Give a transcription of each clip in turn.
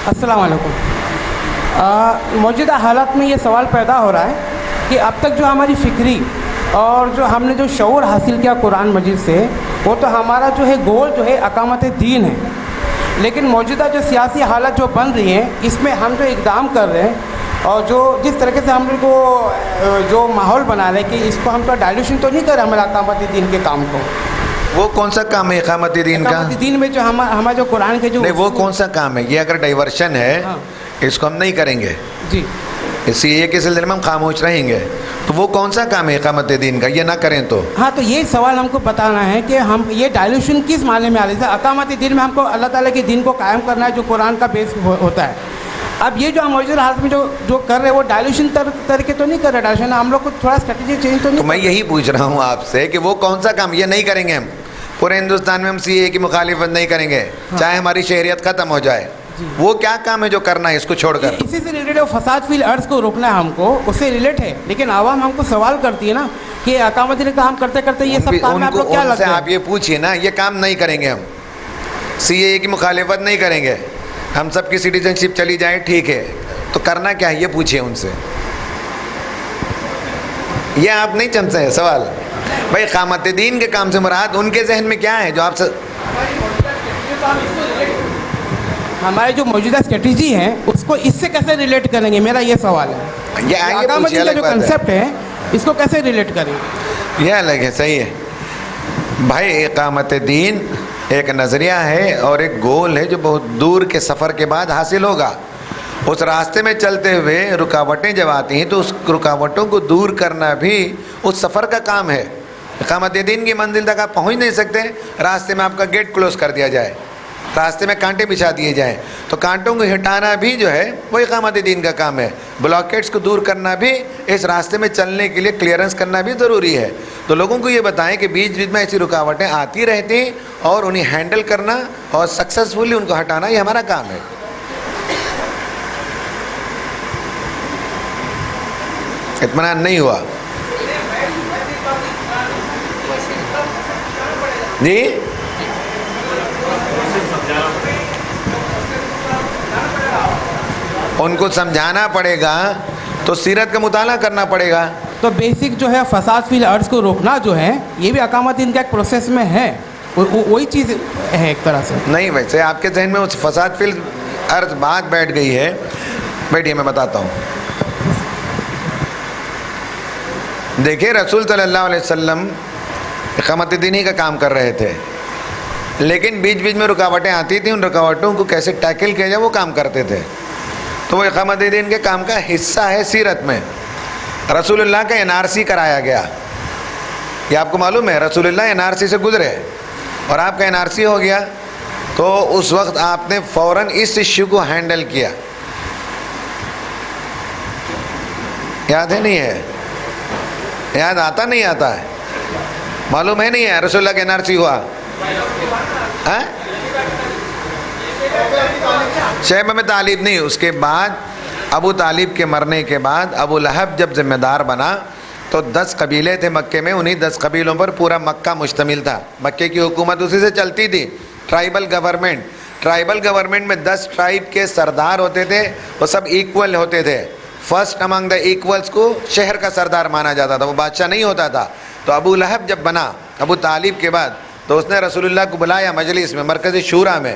السلام علیکم. موجودہ حالات میں یہ سوال پیدا ہو رہا ہے کہ اب تک جو ہماری فکری اور جو ہم نے جو شعور حاصل کیا قرآن مجید سے، وہ تو ہمارا جو ہے گول جو ہے اقامت دین ہے. لیکن موجودہ جو سیاسی حالت جو بن رہی ہیں، اس میں ہم جو اقدام کر رہے ہیں اور جو جس طریقے سے ہم کو جو ماحول بنا رہے ہیں کہ اس کو ہم کا ڈائلیوشن تو نہیں کر رہے ہمارے اقامت دین کے کام کو. وہ کون سا کام ہے اقامت دین کا؟ اقامت دین میں جو ہمارا جو قرآن کے جو نہیں، وہ کون سا کام ہے؟ یہ اگر ڈائیورشن ہے اس کو ہم نہیں کریں گے، جی اس لیے کے سلسلے میں ہم خاموش رہیں گے. تو وہ کون سا کام ہے اقامت دین کا؟ یہ نہ کریں تو ہاں، تو یہ سوال ہم کو بتانا ہے کہ ہم یہ ڈائلیوشن کس معنی میں آ رہی ہے. اقامت دین میں ہم کو اللہ تعالیٰ کے دین کو قائم کرنا ہے جو قرآن کا بیس ہوتا ہے. اب یہ جو ہم موجودہ حالت میں جو کر رہے ہیں وہ ڈائلیوشن طریقے تو نہیں کر رہے. ڈائلیوشن ہم لوگ کو تھوڑا اسٹریٹجی چینج تو نہیں. تو میں یہی پوچھ رہا ہوں آپ سے کہ وہ کون سا کام؟ یہ نہیں کریں گے ہم. پورے ہندوستان میں ہم سی اے کی مخالفت نہیں کریں گے چاہے ہماری شہریت ختم ہو جائے. وہ کیا کام ہے جو کرنا ہے اس کو چھوڑ کر؟ اسی سے ریلیٹ ہے فساد فی الارض کو روکنا ہے ہم کو، اس سے ریلیٹ ہے. لیکن عوام ہم کو سوال کرتی ہے نا کہ اقامت دین کا کام کرتے کرتے یہ سب کام میں آپ لوگ کیا ان سے لگتا ہے؟ آپ یہ پوچھیے نا، یہ کام نہیں کریں گے ہم. سی اے کی مخالفت نہیں کریں گے ہم. سب کی سٹیزن شپ چلی جائے ٹھیک ہے، تو کرنا کیا ہے یہ پوچھیے ان سے. یہ آپ نہیں چمچے ہیں سوال. بھائی اقامت دین کے کام سے مراد ان کے ذہن میں کیا ہے جو آپ سے؟ ہمارے جو موجودہ اسٹریٹجی ہے اس کو اس سے کیسے ریلیٹ کریں گے، میرا یہ سوال ہے. یہ آئیے اقامت پوچھیے، دین کا الگ جو بات ہے. کنسیپٹ ہے اس کو کیسے ریلیٹ کریں گے؟ یہ الگ ہے، صحیح ہے. بھائی اقامت دین ایک نظریہ ہے اور ایک گول ہے جو بہت دور کے سفر کے بعد حاصل ہوگا. اس راستے میں چلتے ہوئے رکاوٹیں جب آتی ہیں تو اس رکاوٹوں کو دور کرنا بھی اس سفر کا کام ہے. اقامت دین کی منزل تک آپ پہنچ نہیں سکتے، راستے میں آپ کا گیٹ کلوز کر دیا جائے، راستے میں کانٹے بچھا دیے جائیں، تو کانٹوں کو ہٹانا بھی جو ہے وہ اقامت دین کا کام ہے. بلاکیٹس کو دور کرنا بھی، اس راستے میں چلنے کے لیے کلیئرنس کرنا بھی ضروری ہے. تو لوگوں کو یہ بتائیں کہ بیچ بیچ میں ایسی رکاوٹیں آتی رہتی اور انہیں ہینڈل کرنا اور سکسیزفلی ان کو ہٹانا یہ ہمارا کام ہے. اطمینان نہیں ہوا جی؟ ان کو سمجھانا پڑے گا تو سیرت کا مطالعہ کرنا پڑے گا. تو بیسک جو ہے فساد فی الارض کو روکنا جو ہے یہ بھی اقامت دین کا ایک پروسیس میں ہے، وہی چیز ہے ایک طرح سے. نہیں، ویسے آپ کے ذہن میں اس فساد فی الارض بات بیٹھ گئی ہے. بیٹھیے میں بتاتا ہوں. دیکھیں رسول صلی اللہ علیہ وسلم اقامت دینی کا کام کر رہے تھے، لیکن بیچ بیچ میں رکاوٹیں آتی تھیں، ان رکاوٹوں کو کیسے ٹیکل کیا جائے وہ کام کرتے تھے. تو وہ اقامت دین کے کام کا حصہ ہے. سیرت میں رسول اللہ کا NRC کرایا گیا. یہ آپ کو معلوم ہے رسول اللہ NRC سے گزرے اور آپ کا NRC ہو گیا، تو اس وقت آپ نے فوراً اس ایشو کو ہینڈل کیا. یاد ہے نہیں ہے؟ یاد آتا نہیں آتا ہے؟ معلوم ہے نہیں ہے رسول اللہ کا NRC ہوا؟ شیبہ میں طالب نہیں. اس کے بعد ابو طالب کے مرنے کے بعد ابو لہب جب ذمہ دار بنا تو 10 قبیلے تھے مکے میں، انہی 10 قبیلوں پر پورا مکہ مشتمل تھا. مکے کی حکومت اسی سے چلتی تھی، ٹرائبل گورنمنٹ. ٹرائبل گورنمنٹ میں 10 ٹرائب کے سردار ہوتے تھے، وہ سب ایکول ہوتے تھے. فرسٹ امنگ دا ایکولز کو شہر کا سردار مانا جاتا تھا، وہ بادشاہ نہیں ہوتا تھا. تو ابو لہب جب بنا ابو طالب کے بعد تو اس نے رسول اللہ کو بلایا مجلس میں، مرکزی شورا میں،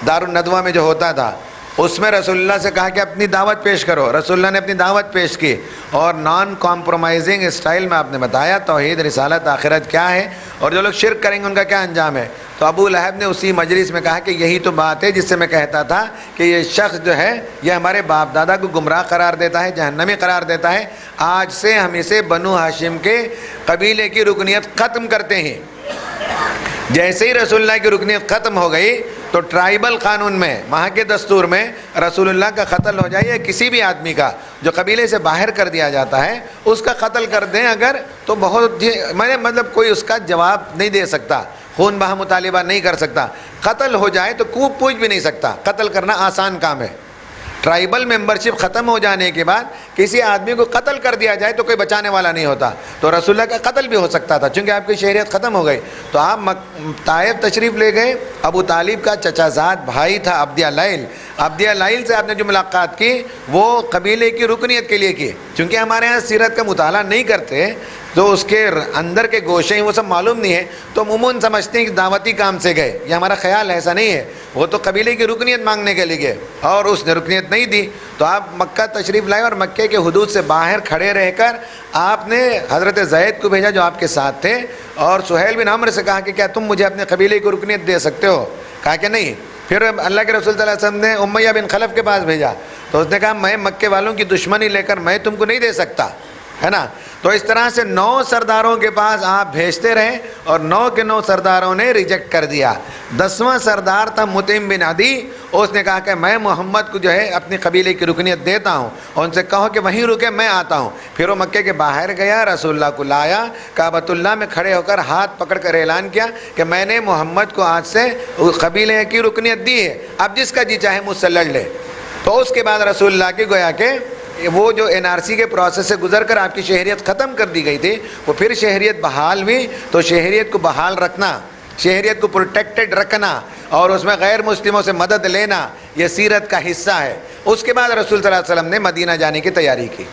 دار الندوہ میں جو ہوتا تھا، اس میں رسول اللہ سے کہا کہ اپنی دعوت پیش کرو. رسول اللہ نے اپنی دعوت پیش کی اور نان کمپرومائزنگ اسٹائل میں آپ نے بتایا توحید، رسالت، آخرت کیا ہے اور جو لوگ شرک کریں گے ان کا کیا انجام ہے. تو ابو لہب نے اسی مجلس میں کہا کہ یہی تو بات ہے جس سے میں کہتا تھا کہ یہ شخص جو ہے یہ ہمارے باپ دادا کو گمراہ قرار دیتا ہے، جہنمی قرار دیتا ہے. آج سے ہم اسے بنو ہاشم کے قبیلے کی رکنیت ختم کرتے ہیں. جیسے ہی رسول اللہ کی رکنیت ختم ہو گئی تو ٹرائبل قانون میں، وہاں کے دستور میں رسول اللہ کا قتل ہو جائے یا کسی بھی آدمی کا جو قبیلے سے باہر کر دیا جاتا ہے اس کا قتل کر دیں اگر، تو بہت مطلب کوئی اس کا جواب نہیں دے سکتا، خون بہا مطالبہ نہیں کر سکتا. قتل ہو جائے تو کوپ پوچھ بھی نہیں سکتا. قتل کرنا آسان کام ہے. ٹرائبل ممبرشپ ختم ہو جانے کے بعد کسی آدمی کو قتل کر دیا جائے تو کوئی بچانے والا نہیں ہوتا، تو رسول اللہ کا قتل بھی ہو سکتا تھا چونکہ آپ کی شہریت ختم ہو گئی. تو آپ طائف تشریف لے گئے. ابو طالب کا چچا زاد بھائی تھا عبدیہ لائل. عبدیہ لائل سے آپ نے جو ملاقات کی وہ قبیلے کی رکنیت کے لیے کی. چونکہ ہمارے یہاں سیرت کا مطالعہ نہیں کرتے تو اس کے اندر کے گوشے ہیں وہ سب معلوم نہیں ہے، تو عموماً سمجھتے ہیں کہ دعوتی کام سے گئے. یہ ہمارا خیال ایسا نہیں ہے، وہ تو قبیلے کی رکنیت مانگنے کے لیے گئے اور اس نے رکنیت نہیں دی. تو آپ مکہ تشریف لائے اور مکے کے حدود سے باہر کھڑے رہ کر آپ نے حضرت زید کو بھیجا جو آپ کے ساتھ تھے، اور سہیل بن عمرو سے کہا کہ کیا تم مجھے اپنے قبیلے کی رکنیت دے سکتے ہو؟ کہا کہ نہیں. پھر اللہ کے رسول صلی اللہ علیہ وسلم نے امیہ بن خلف کے پاس بھیجا تو اس نے کہا میں مکے والوں کی دشمنی لے کر میں تم کو نہیں دے سکتا، ہے نا. تو اس طرح سے 9 سرداروں کے پاس آپ بھیجتے رہے اور 9 کے 9 سرداروں نے ریجیکٹ کر دیا. 10واں سردار تھا مطعم بن عدی. اس نے کہا کہ میں محمد کو جو ہے اپنی قبیلے کی رکنیت دیتا ہوں اور ان سے کہو کہ وہیں رکے میں آتا ہوں. پھر وہ مکے کے باہر گیا، رسول اللہ کو لایا، کعبۃ اللہ میں کھڑے ہو کر ہاتھ پکڑ کر اعلان کیا کہ میں نے محمد کو آج سے قبیلے کی رکنیت دی ہے، اب جس کا جی چاہے مجھ سے لڑ لے. تو اس کے بعد رسول اللہ کی گویا کہ وہ جو NRC کے پروسیس سے گزر کر آپ کی شہریت ختم کر دی گئی تھی وہ پھر شہریت بحال ہوئی. تو شہریت کو بحال رکھنا، شہریت کو پروٹیکٹڈ رکھنا اور اس میں غیر مسلموں سے مدد لینا یہ سیرت کا حصہ ہے. اس کے بعد رسول صلی اللہ علیہ وسلم نے مدینہ جانے کی تیاری کی.